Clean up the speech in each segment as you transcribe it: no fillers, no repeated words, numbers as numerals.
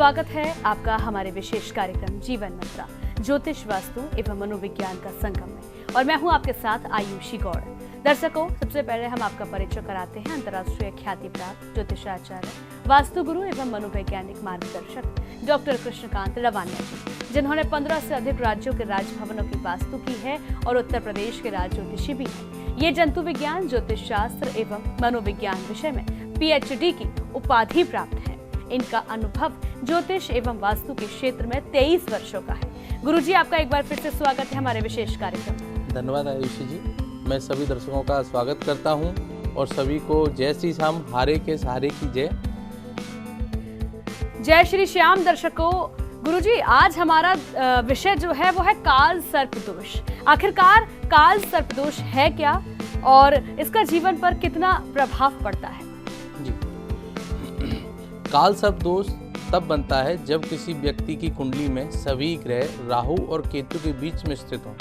स्वागत है आपका हमारे विशेष कार्यक्रम जीवन मंत्रा ज्योतिष वास्तु एवं मनोविज्ञान का संगम में, और मैं हूं आपके साथ आयुषी गौड़। दर्शकों, सबसे पहले हम आपका परिचय कराते हैं अंतर्राष्ट्रीय ख्याति प्राप्त ज्योतिषाचार्य, वास्तु गुरु एवं मनोवैज्ञानिक मार्गदर्शक डॉक्टर कृष्णकांत लवानिया जी, जिन्होंने 15 से अधिक राज्यों के राजभवनों की वास्तु की है और उत्तर प्रदेश के राज ज्योतिषी भी हैं। ये जंतु विज्ञान, ज्योतिष शास्त्र एवं मनोविज्ञान विषय में PhD की उपाधि प्राप्त है। इनका अनुभव ज्योतिष एवं वास्तु के क्षेत्र में 23 वर्षों का है। गुरुजी, आपका एक बार फिर से स्वागत है हमारे विशेष कार्यक्रम में। धन्यवाद आयुषी जी, मैं सभी दर्शकों का स्वागत करता हूं और सभी को जय श्री श्याम, हारे के सहारे की जय। जय श्री श्याम। दर्शकों, गुरुजी, आज हमारा विषय जो है वो है काल सर्प दोष। आखिरकार काल सर्प दोष है क्या और इसका जीवन पर कितना प्रभाव पड़ता है? जी, काल सर्प दोष तब बनता है जब किसी व्यक्ति की कुंडली में सभी ग्रह राहु और केतु के बीच में स्थित हों।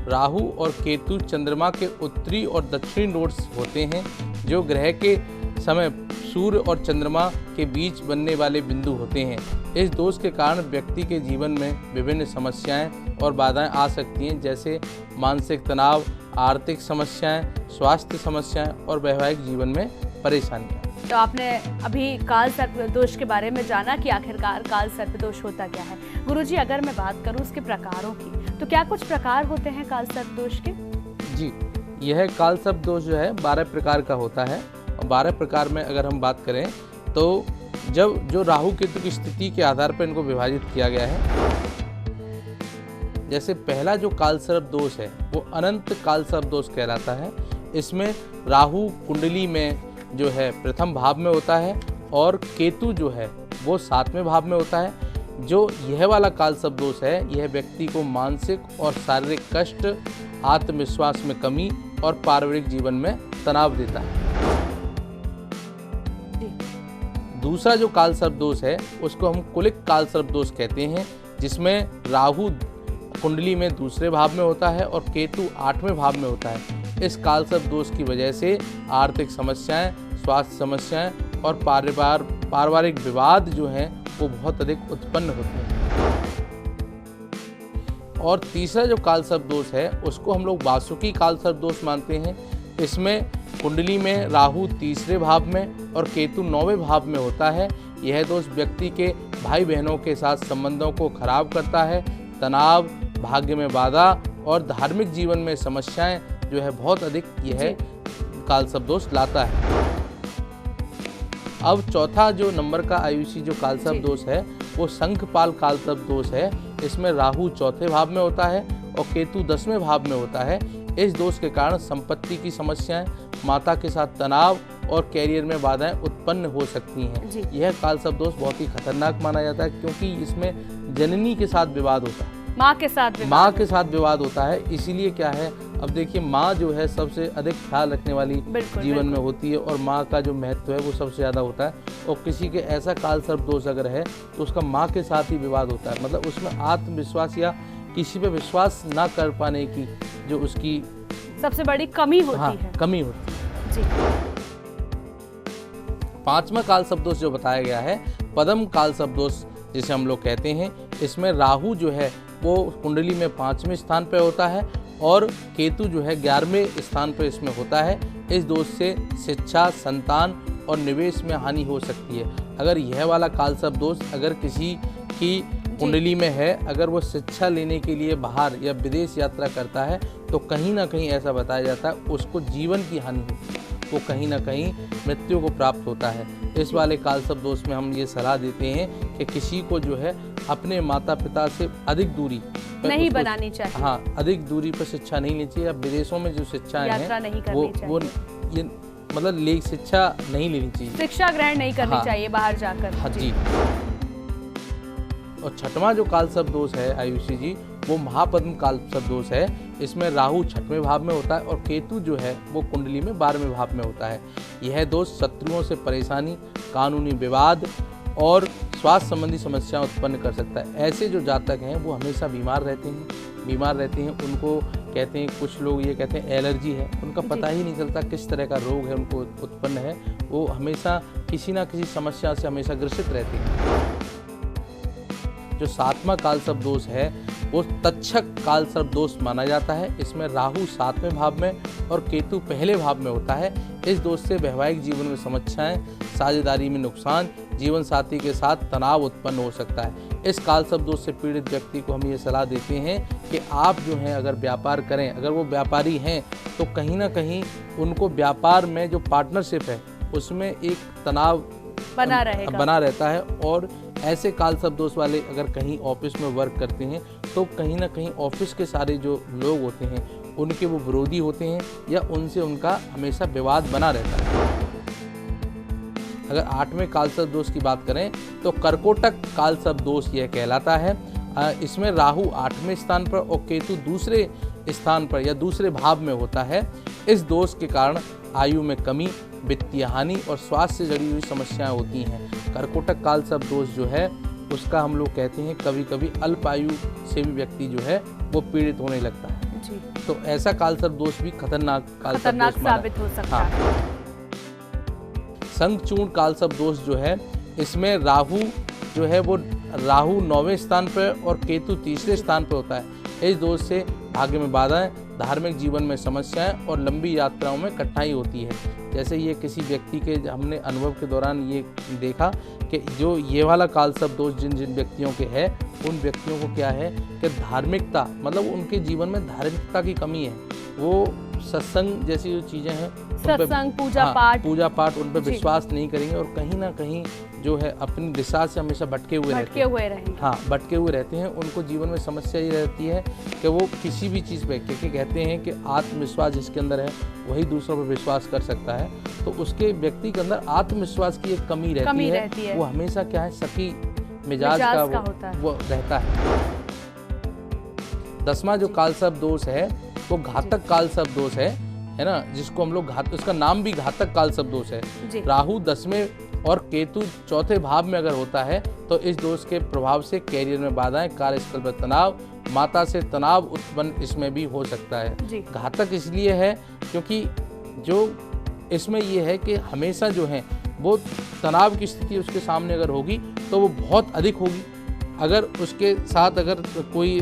राहु और केतु चंद्रमा के उत्तरी और दक्षिणी नोड्स होते हैं, जो ग्रह के समय सूर्य और चंद्रमा के बीच बनने वाले बिंदु होते हैं। इस दोष के कारण व्यक्ति के जीवन में विभिन्न समस्याएं और बाधाएं आ सकती हैं, जैसे मानसिक तनाव, आर्थिक समस्याएं, स्वास्थ्य समस्याएं और वैवाहिक जीवन में परेशानियां। तो आपने अभी काल सर्प दोष के बारे में जाना कि आखिरकार काल सर्प दोष होता क्या है। गुरुजी, अगर मैं बात करूं उसके प्रकारों की, तो क्या कुछ प्रकार होते हैं काल सर्प दोष के? जी, यह काल सर्प दोष जो है 12 प्रकार का होता है। और 12 प्रकार में अगर हम बात करें तो जो राहु केतु की स्थिति के आधार पर इनको विभाजित किया गया है। जैसे पहला जो काल सर्प दोष है वो अनंत काल सर्प दोष कहलाता है। इसमें राहु कुंडली में जो है प्रथम भाव में होता है और केतु जो है वो 7वें भाव में होता है। जो यह वाला काल सर्प दोष है, यह व्यक्ति को मानसिक और शारीरिक कष्ट, आत्मविश्वास में कमी और पारिवारिक जीवन में तनाव देता है। दूसरा जो काल सर्प दोष है उसको हम कुलिक काल सर्प दोष कहते हैं, जिसमें राहु कुंडली में दूसरे भाव में होता है और केतु 8वें भाव में होता है। इस काल सर्प दोष की वजह से आर्थिक समस्याएं, स्वास्थ्य समस्याएं और पारिवारिक विवाद जो हैं वो बहुत अधिक उत्पन्न होते हैं। और तीसरा जो काल सर्प दोष है उसको हम लोग वासुकी काल सर्प दोष मानते हैं। इसमें कुंडली में राहु तीसरे भाव में और केतु 9वें भाव में होता है। यह दोष व्यक्ति के भाई बहनों के साथ संबंधों को खराब करता है। तनाव, भाग्य में बाधा और धार्मिक जीवन में समस्याएं जो है बहुत अधिक यह काल सर्प दोष लाता है। अब चौथा जो नंबर का आयुषी जो काल सर्प दोष है वो शंखपाल काल सर्प दोष है। इसमें राहु 4थे भाव में होता है और केतु 10वें भाव में होता है। इस दोष के कारण संपत्ति की समस्याएं, माता के साथ तनाव और कैरियर में बाधाएं उत्पन्न हो सकती हैं। यह काल सर्प दोष बहुत ही खतरनाक माना जाता है, क्योंकि इसमें जननी के साथ विवाद होता है, माँ के साथ विवाद होता है। इसीलिए क्या है, अब देखिए, माँ जो है सबसे अधिक ख्याल रखने वाली जीवन में होती है और माँ का जो महत्व है वो सबसे ज़्यादा होता है। और किसी के ऐसा काल सर्प दोष अगर है तो उसका माँ के साथ ही विवाद होता है, मतलब उसमें आत्मविश्वास या किसी पे विश्वास ना कर पाने की जो उसकी सबसे बड़ी कमी होती है। कमी होती है जी। 5वां काल सर्प दोष जो बताया गया है, पद्म काल सर्प दोष जिसे हम लोग कहते हैं। इसमें राहु जो है वो कुंडली में 5वें स्थान पर होता है और केतु जो है 11वें स्थान पर इसमें होता है। इस दोष से शिक्षा, संतान और निवेश में हानि हो सकती है। अगर यह वाला काल सर्प दोष अगर किसी की कुंडली में है, अगर वो शिक्षा लेने के लिए बाहर या विदेश यात्रा करता है तो कहीं ना कहीं ऐसा बताया जाता है उसको जीवन की हानि होती है, वो कहीं ना कहीं मृत्यु को प्राप्त होता है। इस वाले काल सर्प दोष में हम ये सलाह देते हैं कि किसी को जो है अपने माता पिता से अधिक दूरी नहीं बनानी चाहिए। हाँ, अधिक दूरी पर शिक्षा नहीं लेनी चाहिए। या विदेशों में जो शिक्षाएं हैं वो ये मतलब शिक्षा नहीं लेनी चाहिए, शिक्षा ग्रहण नहीं करनी चाहिए बाहर जाकर। हाँ जी। और 6वां जो काल सर्प दोष है आयुषी जी, वो महापद्म काल सर्प दोष है। इसमें राहु 6वें भाव में होता है और केतु जो है वो कुंडली में 12वें भाव में होता है। यह दोष शत्रुओं से परेशानी, कानूनी विवाद और स्वास्थ्य संबंधी समस्याएं उत्पन्न कर सकता है। ऐसे जो जातक हैं वो हमेशा बीमार रहते हैं। उनको कहते हैं, कुछ लोग ये कहते हैं एलर्जी है, उनका पता ही नहीं चलता किस तरह का रोग है उनको उत्पन्न है। वो हमेशा किसी ना किसी समस्या से हमेशा ग्रसित रहते हैं। जो 7वां काल सर्प दोष है वो तक्षक काल सर्प दोष माना जाता है। इसमें राहु 7वें भाव में और केतु पहले भाव में होता है। इस दोष से वैवाहिक जीवन में समस्याएं, साझेदारी में नुकसान, जीवन साथी के साथ तनाव उत्पन्न हो सकता है। इस काल सर्प दोष से पीड़ित व्यक्ति को हम ये सलाह देते हैं कि आप जो हैं अगर व्यापार करें, अगर वो व्यापारी हैं तो कहीं ना कहीं उनको व्यापार में जो पार्टनरशिप है उसमें एक तनाव बना रहता है। और ऐसे काल सर्प दोष वाले अगर कहीं ऑफिस में वर्क करते हैं तो कहीं ना कहीं ऑफिस के सारे जो लोग होते हैं उनके वो विरोधी होते हैं या उनसे उनका हमेशा विवाद बना रहता है। अगर 8वें काल सर्प दोष की बात करें तो कर्कोटक काल सर्प दोष यह कहलाता है। इसमें राहु 8वें स्थान पर और केतु दूसरे स्थान पर या दूसरे भाव में होता है। इस दोष के कारण आयु में कमी, वित्तीय हानि और स्वास्थ्य से जुड़ी हुई समस्याएं होती हैं। कर्कोटक काल सर्प दोष जो है उसका हम लोग कहते हैं कभी कभी अल्प आयु से भी व्यक्ति जो है वो पीड़ित होने लगता है जी। तो ऐसा काल सर्प दोष भी खतरनाक साबित हो सकता है। संघचूर्ण काल सर्प दोष जो है इसमें राहु जो है वो राहु 9वें स्थान पर और केतु तीसरे स्थान पर होता है। इस दोष से भाग्य में बाधाएं, धार्मिक जीवन में समस्याएं और लंबी यात्राओं में कठिनाई होती है। जैसे ये किसी व्यक्ति के हमने अनुभव के दौरान ये देखा कि जो ये वाला काल सर्प दोष जिन जिन व्यक्तियों के है उन व्यक्तियों को क्या है कि धार्मिकता मतलब उनके जीवन में धार्मिकता की कमी है। वो सत्संग जैसी जो चीज़ें हैं, सत्संग, पूजा पाठ उन पर विश्वास नहीं करेंगे और कहीं ना कहीं जो है अपनी दिशा से हमेशा भटके हुए रहते हैं। उनको जीवन में समस्या ये रहती है कि वो किसी भी चीज़ पे, क्योंकि कहते हैं कि आत्मविश्वास जिसके अंदर है वही दूसरों पर विश्वास कर सकता है। तो उसके व्यक्ति के अंदर आत्मविश्वास की एक कमी रहती है। वो हमेशा क्या है सखी मिजाज का वो रहता है। 10वां जो काल सर्प दोष है वो घातक काल सर्प दोष है ना, जिसको हम लोग उसका नाम भी घातक काल सर्प दोष है। राहु 10वें और केतु 4थे भाव में अगर होता है तो इस दोष के प्रभाव से कैरियर में बाधाएं, कार्यस्थल पर तनाव, माता से तनाव उत्पन्न इसमें भी हो सकता है। घातक इसलिए है क्योंकि जो इसमें ये है कि हमेशा जो है वो तनाव की स्थिति उसके सामने अगर होगी तो वो बहुत अधिक होगी। अगर उसके साथ अगर कोई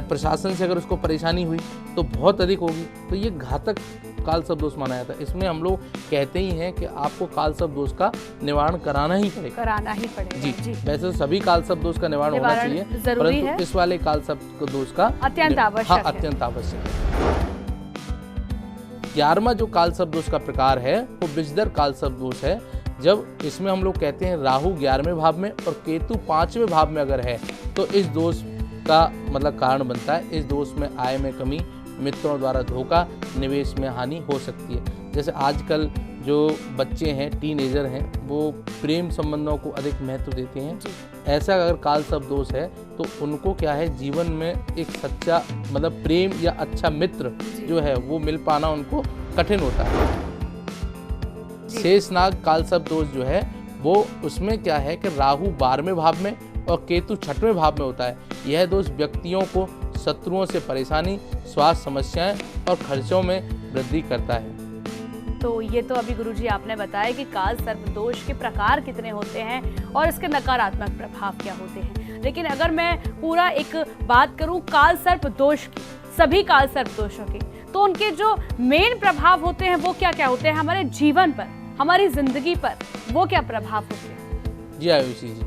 प्रशासन से अगर उसको परेशानी हुई तो बहुत अधिक होगी। तो ये घातक काल सर्प दोष माना जाता है। इसमें हम लोग कहते ही हैं कि आपको काल सर्प दोष का निवारण कराना ही पड़ेगा। जी। वैसे तो सभी काल सर्प दोष का निवारण होना चाहिए, परंतु इस वाले काल सर्प दोष का अत्यंत आवश्यक है। 11वां जो काल सर्प दोष का प्रकार है वो विषधर काल सर्प दोष है। जब इसमें हम लोग कहते हैं राहु 11वें भाव में और केतु 5वें भाव में अगर है तो इस दोष का मतलब कारण बनता है। इस दोष में आय में कमी, मित्रों द्वारा धोखा, निवेश में हानि हो सकती है। जैसे आजकल जो बच्चे हैं, टीनेजर हैं, वो प्रेम संबंधों को अधिक महत्व देते हैं। ऐसा अगर काल सर्प दोष है तो उनको क्या है जीवन में एक सच्चा मतलब प्रेम या अच्छा मित्र जो है वो मिल पाना उनको कठिन होता है। शेषनाग काल सर्प दोष जो है वो उसमें क्या है कि राहु 12वें भाव में और केतु 6वें भाव में होता है। यह दोष व्यक्तियों को शत्रुओं से परेशानी, स्वास्थ्य समस्याएं और खर्चों में वृद्धि करता है। तो ये तो अभी गुरुजी आपने बताया कि काल सर्प दोष के प्रकार कितने होते हैं और इसके नकारात्मक प्रभाव क्या होते हैं। लेकिन अगर मैं पूरा एक बात करूं काल सर्प दोष की, सभी काल सर्प दोषों की, तो उनके जो मेन प्रभाव होते हैं वो क्या क्या होते हैं हमारे जीवन पर, हमारी जिंदगी पर, वो क्या प्रभाव होते हैं? जी आयुषी जी,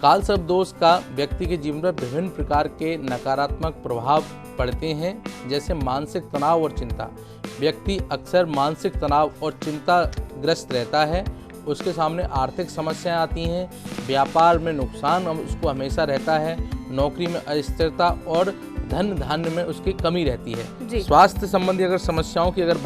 काल सर्प दोष का व्यक्ति के जीवन पर विभिन्न प्रकार के नकारात्मक प्रभाव पड़ते हैं। जैसे मानसिक तनाव और चिंता। व्यक्ति अक्सर मानसिक तनाव और चिंताग्रस्त रहता है। उसके सामने आर्थिक समस्याएं आती हैं, व्यापार में नुकसान उसको हमेशा रहता है, नौकरी में अस्थिरता और धन धान्य में उसकी कमी रहती है। स्वास्थ्य संबंधी अगर समस्याओं की अगर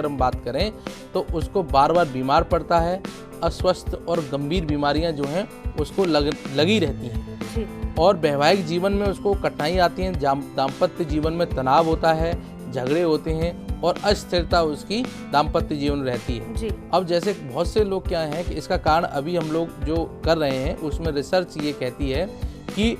बात करें तो उसको बार बार बीमार पड़ता है। अस्वस्थ और गंभीर बीमारियां जो हैं उसको लगी रहती हैं और वैवाहिक जीवन में उसको कठिनाई आती हैं। दाम्पत्य जीवन में तनाव होता है, झगड़े होते हैं और अस्थिरता उसकी दाम्पत्य जीवन रहती है। अब जैसे बहुत से लोग क्या हैं कि इसका कारण अभी हम लोग जो कर रहे हैं उसमें रिसर्च ये कहती है कि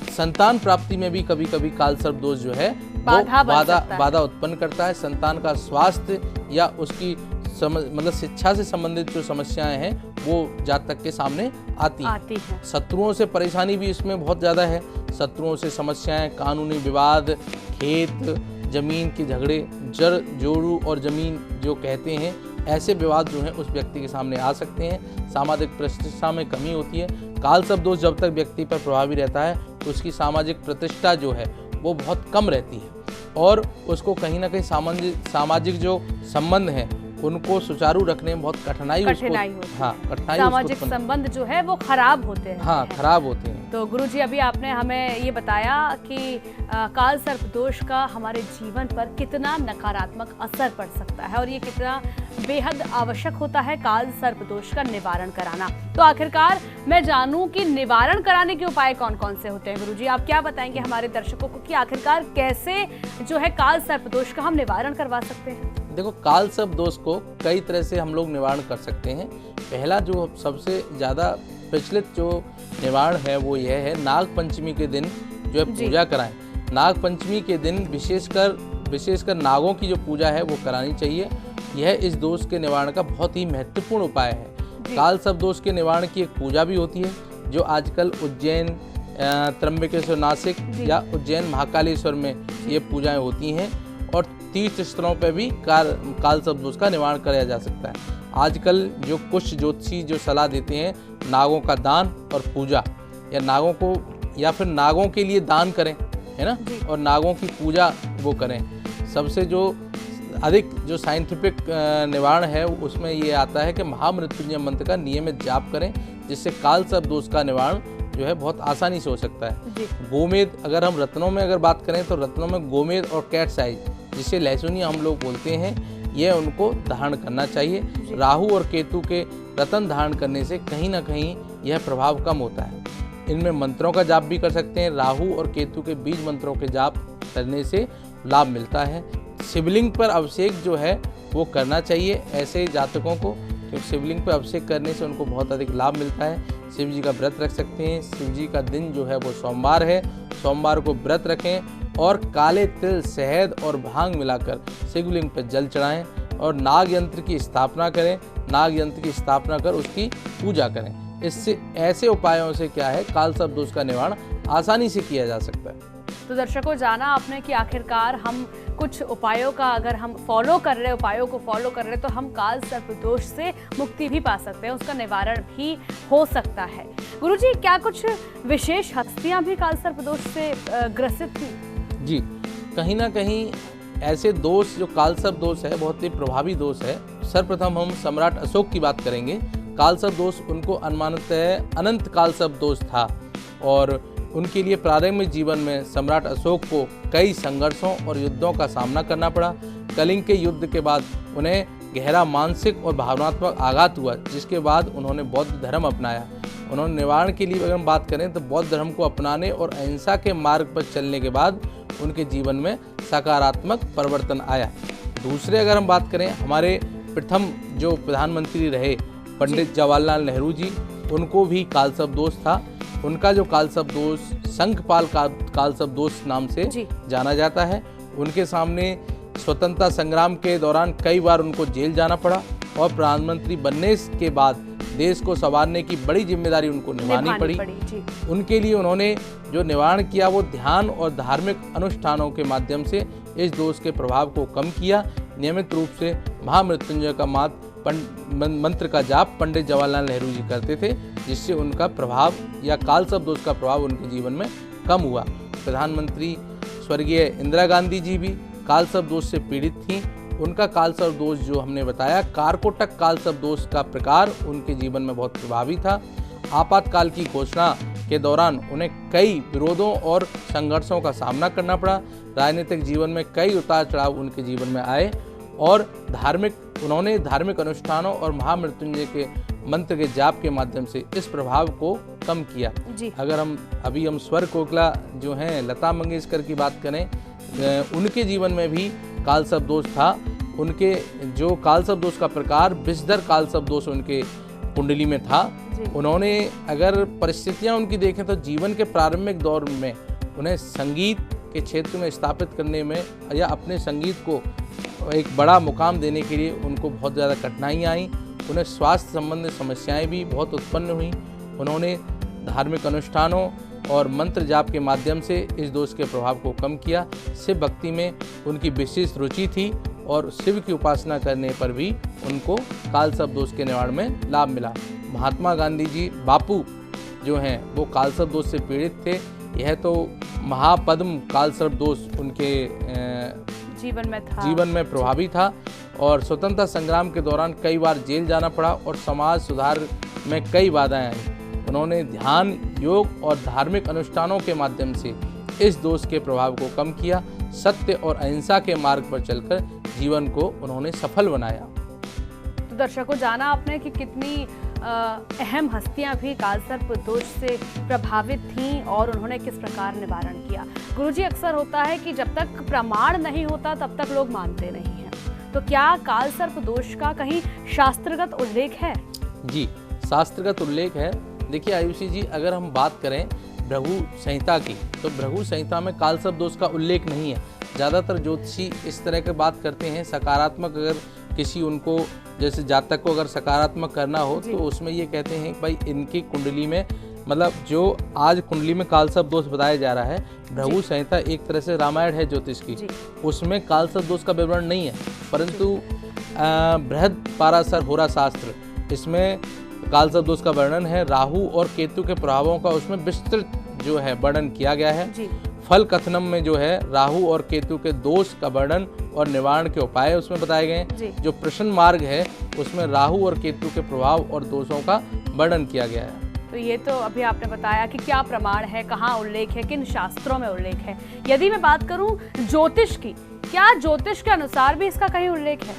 संतान प्राप्ति में भी कभी कभी काल सर्प दोष जो है बाधा उत्पन्न करता है। संतान का स्वास्थ्य या उसकी मतलब शिक्षा से संबंधित जो समस्याएं हैं वो जातक के सामने आती है। शत्रुओं से परेशानी भी इसमें बहुत ज़्यादा है। शत्रुओं से समस्याएं, कानूनी विवाद, खेत जमीन के झगड़े, जड़ जोड़ू और ज़मीन जो कहते हैं, ऐसे विवाद जो हैं उस व्यक्ति के सामने आ सकते हैं। सामाजिक प्रतिष्ठा में कमी होती है। काल सर्प दोष जब तक व्यक्ति पर प्रभावी रहता है उसकी सामाजिक प्रतिष्ठा जो है वो बहुत कम रहती है और उसको कहीं ना कहीं सामाजिक जो संबंध हैं उनको सुचारू रखने में बहुत कठिनाई होती है। सामाजिक संबंध जो है वो खराब होते हैं। हाँ, खराब होते हैं। तो गुरुजी, अभी आपने हमें ये बताया कि काल सर्प दोष का हमारे जीवन पर कितना नकारात्मक असर पड़ सकता है और ये कितना बेहद आवश्यक होता है काल सर्प दोष का निवारण कराना। तो आखिरकार मैं जानूं कि निवारण कराने के उपाय कौन कौन से होते हैं। गुरुजी, आप क्या बताएंगे हमारे दर्शकों को कि आखिरकार कैसे जो है काल सर्प दोष का हम निवारण करवा सकते हैं? देखो, काल सर्प दोष को कई तरह से हम लोग निवारण कर सकते हैं। पहला जो सबसे ज़्यादा प्रचलित जो निवारण है वो यह है, नाग पंचमी के दिन जो है पूजा कराएं। नाग पंचमी के दिन विशेषकर नागों की जो पूजा है वो करानी चाहिए। यह इस दोष के निवारण का बहुत ही महत्वपूर्ण उपाय है। काल सर्प दोष के निवारण की एक पूजा भी होती है जो आजकल उज्जैन, त्र्यंबकेश्वर, नासिक या उज्जैन महाकालेश्वर में ये पूजाएं होती हैं और तीर्थ स्थलों पर भी काल सर्प दोष का निवारण कराया जा सकता है। आजकल जो कुछ ज्योतिषी जो सलाह देते हैं, नागों का दान और पूजा, या नागों को या फिर नागों के लिए दान करें, है ना, और नागों की पूजा वो करें। सबसे जो अधिक जो साइंटिफिक निवारण है उसमें ये आता है कि महामृत्युंजय मंत्र का नियमित जाप करें, जिससे काल सर्प दोष का निवारण जो है बहुत आसानी से हो सकता है। गोमेद, अगर हम रत्नों में अगर बात करें तो रत्नों में गोमेद और कैट साइज, जिसे लहसुनिया हम लोग बोलते हैं, यह उनको धारण करना चाहिए। राहु और केतु के रत्न धारण करने से कहीं ना कहीं यह प्रभाव कम होता है। इनमें मंत्रों का जाप भी कर सकते हैं। राहु और केतु के बीज मंत्रों के जाप करने से लाभ मिलता है। शिवलिंग पर अभिषेक जो है वो करना चाहिए ऐसे जातकों को, क्योंकि शिवलिंग पर अभिषेक करने से उनको बहुत अधिक लाभ मिलता है। शिव जी का व्रत रख सकते हैं। शिव जी का दिन जो है वो सोमवार है, सोमवार को व्रत रखें और काले तिल, शहद और भांग मिलाकर शिवलिंग पर जल चढ़ाएं और नाग यंत्र की स्थापना करें। नाग यंत्र की स्थापना कर उसकी पूजा करें। इससे ऐसे उपायों से क्या है, काल सर्प दोष का निवारण आसानी से किया जा सकता है। तो दर्शकों, जाना आपने कि आखिरकार हम कुछ उपायों का अगर हम उपायों को फॉलो कर रहे तो हम काल सर्प दोष से मुक्ति भी पा सकते हैं, उसका निवारण भी हो सकता है। गुरुजी, क्या कुछ विशेष हस्तियां भी काल सर्प दोष से ग्रसित थी? जी, कहीं ना कहीं ऐसे दोष जो काल सर्प दोष है बहुत ही प्रभावी दोष है। सर्वप्रथम हम सम्राट अशोक की बात करेंगे। काल सर्प दोष उनको अनुमानतः अनंत काल सर्प दोष था और उनके लिए प्रारंभिक जीवन में सम्राट अशोक को कई संघर्षों और युद्धों का सामना करना पड़ा। कलिंग के युद्ध के बाद उन्हें गहरा मानसिक और भावनात्मक आघात हुआ, जिसके बाद उन्होंने बौद्ध धर्म अपनाया। उन्होंने निवारण के लिए अगर हम बात करें तो बौद्ध धर्म को अपनाने और अहिंसा के मार्ग पर चलने के बाद उनके जीवन में सकारात्मक परिवर्तन आया। दूसरे अगर हम बात करें, हमारे प्रथम जो प्रधानमंत्री रहे पंडित जवाहरलाल नेहरू जी, उनको भी काल सर्प दोष था। उनका जो काल सर्प दोष संघपाल काल सर्प दोष नाम से जाना जाता है। उनके सामने स्वतंत्रता संग्राम के दौरान कई बार उनको जेल जाना पड़ा और प्रधानमंत्री बनने के बाद देश को संवारने की बड़ी जिम्मेदारी उनको निभानी पड़ी। उनके लिए उन्होंने जो निवारण किया वो ध्यान और धार्मिक अनुष्ठानों के माध्यम से इस दोष के प्रभाव को कम किया। नियमित रूप से महामृत्युंजय का मंत्र का जाप पंडित जवाहरलाल नेहरू जी करते थे, जिससे उनका प्रभाव या काल सर्प दोष का प्रभाव उनके जीवन में कम हुआ। प्रधानमंत्री स्वर्गीय इंदिरा गांधी जी भी काल सर्प दोष से पीड़ित थीं। उनका काल सर्प दोष जो हमने बताया, कारकोटक काल सर्प दोष का प्रकार उनके जीवन में बहुत प्रभावी था। आपातकाल की घोषणा के दौरान उन्हें कई विरोधों और संघर्षों का सामना करना पड़ा। राजनीतिक जीवन में कई उतार चढ़ाव उनके जीवन में आए और उन्होंने धार्मिक अनुष्ठानों और महामृत्युंजय के मंत्र के जाप के माध्यम से इस प्रभाव को कम किया। अगर हम स्वर कोकिला जो हैं लता मंगेशकर की बात करें, उनके जीवन में भी काल सर्प दोष था। उनके जो काल सर्प दोष का प्रकार विषधर काल सर्प दोष उनके कुंडली में था। उन्होंने अगर परिस्थितियां उनकी देखें तो जीवन के प्रारंभिक दौर में उन्हें संगीत के क्षेत्र में स्थापित करने में या अपने संगीत को एक बड़ा मुकाम देने के लिए उनको बहुत ज़्यादा कठिनाइयाँ आई उन्हें स्वास्थ्य संबंधी समस्याएं भी बहुत उत्पन्न हुई। उन्होंने धार्मिक अनुष्ठानों और मंत्र जाप के माध्यम से इस दोष के प्रभाव को कम किया। शिव भक्ति में उनकी विशेष रुचि थी और शिव की उपासना करने पर भी उनको कालसर्प दोष के निवारण में लाभ मिला। महात्मा गांधी जी बापू जो हैं वो कालसर्प दोष से पीड़ित थे। यह तो महापद्म कालसर्प दोष उनके जीवन में प्रभावी था और स्वतंत्रता संग्राम के दौरान कई बार जेल जाना पड़ा और समाज सुधार में कई बाधाएं आई। उन्होंने ध्यान, योग और धार्मिक अनुष्ठानों के माध्यम से इस दोष के प्रभाव को कम किया। सत्य और अहिंसा के मार्ग पर चलकर जीवन को उन्होंने सफल बनाया। तो दर्शकों, जाना आपने कि कितनी अहम हस्तियां भी कालसर्प दोष से प्रभावित थीं और उन्होंने किस प्रकार निवारण किया। गुरुजी, अक्सर होता है कि जब तक प्रमाण नहीं होता तब तक लोग मानते नहीं हैं, तो क्या कालसर्प दोष का कहीं शास्त्रगत उल्लेख है? जी, शास्त्रगत उल्लेख है। देखिए आयुषी जी, अगर हम बात करें भृगु संहिता की, तो भृगु संहिता में कालसर्प दोष का उल्लेख नहीं है। ज़्यादातर ज्योतिषी इस तरह की बात करते हैं, सकारात्मक अगर किसी उनको जैसे जातक को अगर सकारात्मक करना हो तो उसमें ये कहते हैं कि भाई इनकी कुंडली में, मतलब जो आज कुंडली में कालसर्प दोष बताया जा रहा है, भृगु संहिता एक तरह से रामायण है ज्योतिष की, उसमें कालसर्प दोष का विवरण नहीं है, परंतु बृहद पाराशर होरा शास्त्र, इसमें कालसर्प दोष का वर्णन है। राहु और केतु के प्रभावों का उसमें विस्तृत जो है वर्णन किया गया है। फल कथनम में जो है राहु और केतु के दोष का वर्णन और निवारण के उपाय उसमें बताए गए हैं। जो प्रश्न मार्ग है उसमें राहु और केतु के प्रभाव और दोषों का वर्णन किया गया है। तो ये तो अभी आपने बताया कि क्या प्रमाण है, कहाँ उल्लेख है, किन शास्त्रों में उल्लेख है। यदि मैं बात करूं ज्योतिष की, क्या ज्योतिष के अनुसार भी इसका कहीं उल्लेख है?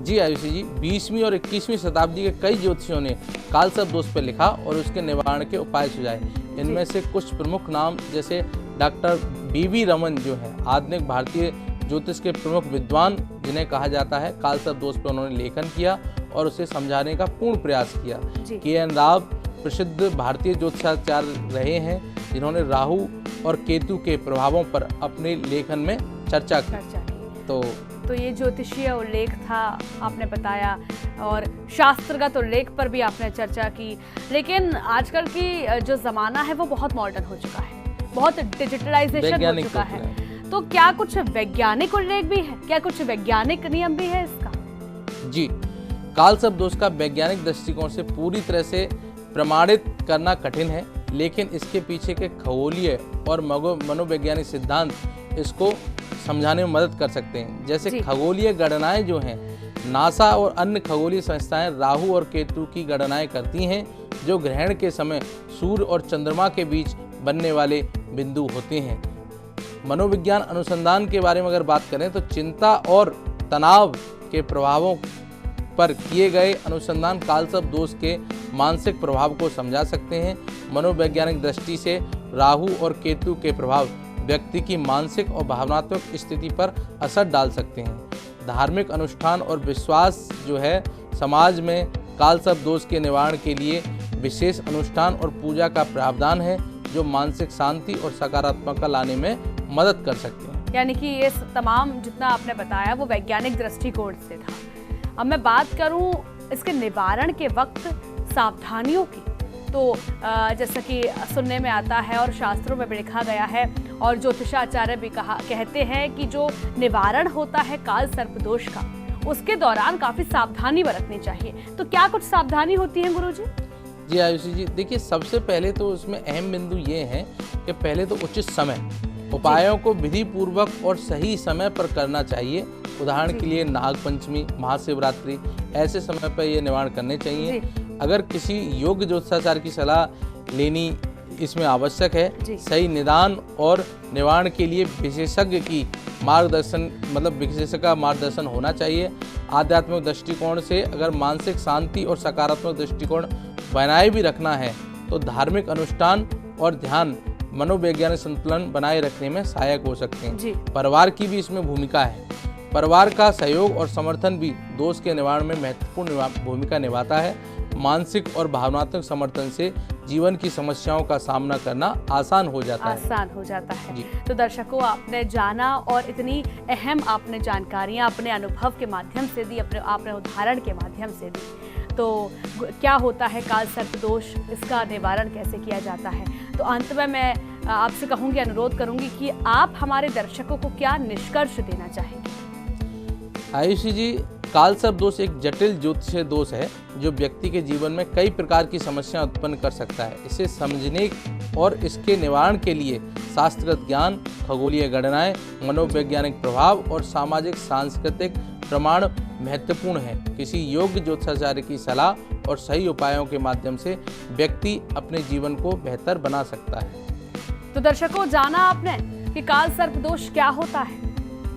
जी आयुषी जी, 20वीं और 21वीं शताब्दी के कई ज्योतिषियों ने कालसर्प दोष पर लिखा और उसके निवारण के उपाय सुझाए। इनमें से कुछ प्रमुख नाम जैसे डॉक्टर बी.वी. रमन जो है आधुनिक भारतीय ज्योतिष के प्रमुख विद्वान जिन्हें कहा जाता है, कालसर्प दोष पर उन्होंने लेखन किया और उसे समझाने का पूर्ण प्रयास किया। के.एन. राव प्रसिद्ध भारतीय ज्योतिषाचार्य रहे हैं जिन्होंने राहु और केतु के प्रभावों पर अपने लेखन में चर्चा की। तो ये ज्योतिषीय उल्लेख था आपने बताया और शास्त्रगत उल्लेख पर भी आपने चर्चा की। लेकिन आजकल की जो ज़माना है वो बहुत मॉडर्न हो चुका है, बहुत डिजिटलाइजेशन हो चुका है, तो क्या कुछ वैज्ञानिक उल्लेख भी है, क्या कुछ वैज्ञानिक नियम भी है इसका? जी, कालसर्प दोष का वैज्ञानिक दृष्टिकोण से पूरी तरह से प्रमाणित करना कठिन है, लेकिन इसके पीछे के खगोलीय और मनोवैज्ञानिक सिद्धांत इसको समझाने में मदद कर सकते हैं। जैसे खगोलीय गणनाएं जो हैं, नासा और अन्य खगोलीय संस्थाएं राहु और केतु की गणनाएं करती हैं जो ग्रहण के समय सूर्य और चंद्रमा के बीच बनने वाले बिंदु होते हैं। मनोविज्ञान अनुसंधान के बारे में अगर बात करें तो चिंता और तनाव के प्रभावों पर किए गए अनुसंधान कालसर्प दोष के मानसिक प्रभाव को समझा सकते हैं। मनोवैज्ञानिक दृष्टि से राहु और केतु के प्रभाव व्यक्ति की मानसिक और भावनात्मक स्थिति पर असर डाल सकते हैं। धार्मिक अनुष्ठान और विश्वास जो है, समाज में कालसर्प दोष के निवारण के लिए विशेष अनुष्ठान और पूजा का प्रावधान है जो मानसिक शांति और सकारात्मकता लाने में मदद कर सकते हैं। यानी कि ये तमाम जितना आपने बताया वो वैज्ञानिक दृष्टिकोण से था। अब मैं बात करूं इसके निवारण के वक्त सावधानियों की, तो जैसा कि सुनने में आता है और शास्त्रों में भी लिखा गया है और ज्योतिषाचार्य भी कहते हैं कि जो निवारण होता है कालसर्प दोष का, उसके दौरान काफ़ी सावधानी बरतनी चाहिए। तो क्या कुछ सावधानी होती है गुरुजी? जी आयुषी जी, देखिए सबसे पहले तो उसमें अहम बिंदु ये है कि पहले तो उचित समय, उपायों को विधि पूर्वक और सही समय पर करना चाहिए। उदाहरण के लिए नाग पंचमी, महाशिवरात्रि, ऐसे समय पर ये निवारण करने चाहिए। अगर किसी योग्य ज्योतिषाचार्य की सलाह लेनी इसमें आवश्यक है। सही निदान और निवारण के लिए विशेषज्ञ की मार्गदर्शन, मतलब विशेषज्ञ का मार्गदर्शन होना चाहिए। आध्यात्मिक दृष्टिकोण से अगर मानसिक शांति और सकारात्मक दृष्टिकोण बनाए भी रखना है तो धार्मिक अनुष्ठान और ध्यान मनोवैज्ञानिक संतुलन बनाए रखने में सहायक हो सकते हैं। परिवार की भी इसमें भूमिका है। परिवार का सहयोग और समर्थन भी दोष के निवारण में महत्वपूर्ण भूमिका निभाता है। मानसिक और भावनात्मक समर्थन से जीवन की समस्याओं का सामना करना आसान हो जाता है। तो दर्शकों, आपने जाना और इतनी अहम आपने जानकारियां अपने अनुभव के माध्यम से दी, आपने उदाहरण के माध्यम से दी। तो क्या होता है काल सर्प दोष, इसका निवारण कैसे किया जाता है। तो अंत में मैं आपसे कहूँगी, अनुरोध करूँगी कि आप हमारे दर्शकों को क्या निष्कर्ष देना चाहेंगे। आयुषी जी, काल सर्प दोष एक जटिल ज्योतिषीय दोष है जो व्यक्ति के जीवन में कई प्रकार की समस्याएं उत्पन्न कर सकता है। इसे समझने और इसके निवारण के लिए शास्त्रगत ज्ञान, खगोलीय गणनाएं, मनोवैज्ञानिक प्रभाव और सामाजिक सांस्कृतिक प्रमाण महत्वपूर्ण है। किसी योग्य ज्योतिषाचार्य की सलाह और सही उपायों के माध्यम से व्यक्ति अपने जीवन को बेहतर बना सकता है। तो दर्शकों, जाना आपने कि काल सर्प दोष क्या होता है,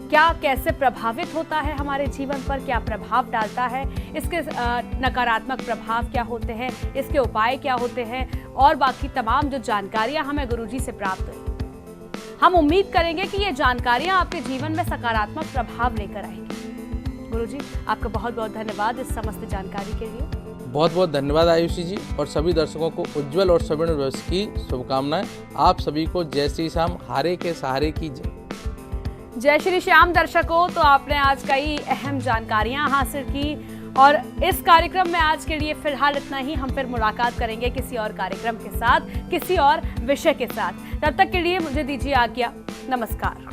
क्या कैसे प्रभावित होता है हमारे जीवन पर, क्या प्रभाव डालता है, इसके नकारात्मक प्रभाव क्या होते हैं, इसके उपाय क्या होते हैं और बाकी तमाम जो जानकारियां हमें गुरुजी से प्राप्त हुई। हम उम्मीद करेंगे कि ये जानकारियां आपके जीवन में सकारात्मक प्रभाव लेकर आएंगी। गुरुजी, आपका बहुत बहुत धन्यवाद इस समस्त जानकारी के लिए। बहुत बहुत धन्यवाद आयुषी जी, और सभी दर्शकों को उज्जवल और स्वर्ण भविष्य की शुभकामनाएं। आप सभी को जय श्री श्याम, हारे के सहारे की जय। जय श्री श्याम। दर्शकों, तो आपने आज कई अहम जानकारियां हासिल की और इस कार्यक्रम में आज के लिए फिलहाल इतना ही। हम फिर मुलाकात करेंगे किसी और कार्यक्रम के साथ, किसी और विषय के साथ। तब तक के लिए मुझे दीजिए आज्ञा। नमस्कार।